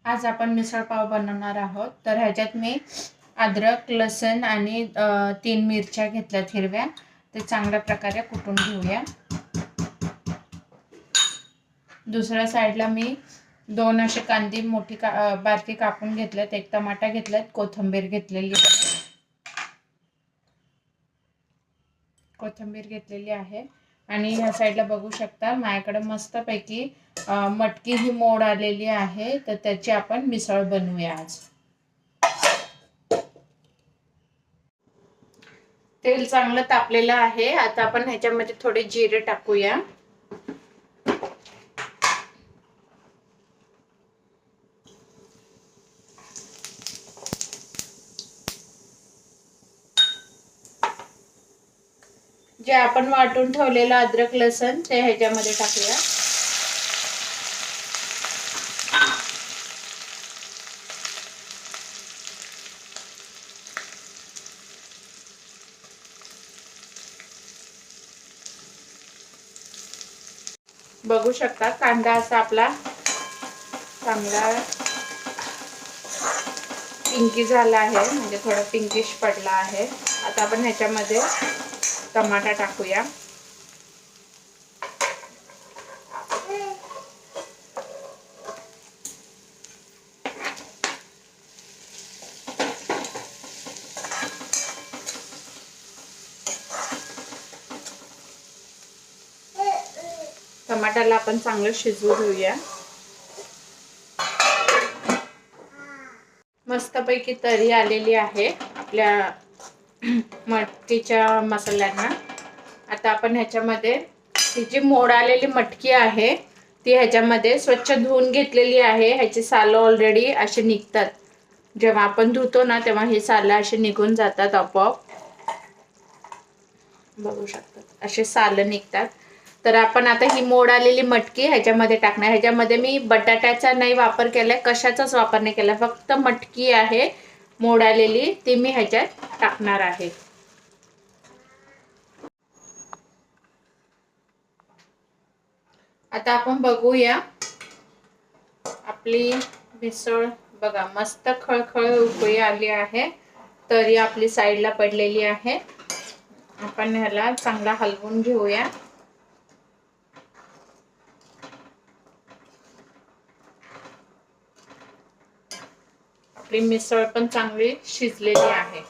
आज आपण मिसळ पाव बनवणार आहोत। तर ह्याच्यात मी अद्रक, लसूण आणि 3 मिरच्या घेतल्यात हिरव्या, ते चांगल्या प्रकारे कुटून घेऊया। दुसऱ्या साईडला मी 2 असे कांदे बारकी कापून घेतल्यात, एक टमाटा घेतलात, कोथिंबीर घेतलेली आहे आणि ह्या साईडला बघू शकता माझ्याकडे मस्तपैकी मटकी ही मोड आलेली आहे, तर त्याची आपण मिसळ बनवूया आज। तेल चांगलं तापलेलं आहे। आता आपण ह्याच्यामध्ये थोडे जिरे टाकूया। जे आपण वाटून ठेवलेलं अद्रक लसूण ते ह्याच्यामध्ये टाकूया। बघू शकता कांदा असा आपला चांगला पिंकी झाला आहे, म्हणजे थोडा पिंकिश पडला आहे। आता आपण ह्याच्यामध्ये टमाटा टाकूया। टमाट्याला आपण चांगलं शिजवू घेऊया। मस्तपैकी तरी आलेली आहे आपल्या मटकीच्या मसाल्यांना। आता आपण ह्याच्यामध्ये ही जी मोड आलेली मटकी आहे ती ह्याच्यामध्ये स्वच्छ धुवून घेतलेली आहे। ह्याची सालं ऑलरेडी अशी निघतात, जेव्हा आपण धुतो ना तेव्हा ही सालं अशी निघून जातात आपोआप। बघू शकता असे सालं निघतात। तर आपण आता ही मोड आलेली मटकी ह्याच्यामध्ये टाकणार। ह्याच्यामध्ये मी बटाट्याचा नाही वापर केलाय, कशाचाच वापर नाही केला, फक्त मटकी आहे मोड आलेली ती मी ह्याच्यात टाकणार आहे। आता आपण बघूया आपली मिसळ बघा मस्त खळखळ उकळी आली आहे, तरी आपली साईडला पडलेली आहे। आपण ह्याला चांगला हलवून घेऊया। आपली मिसळ पण चांगली शिजलेली आहे।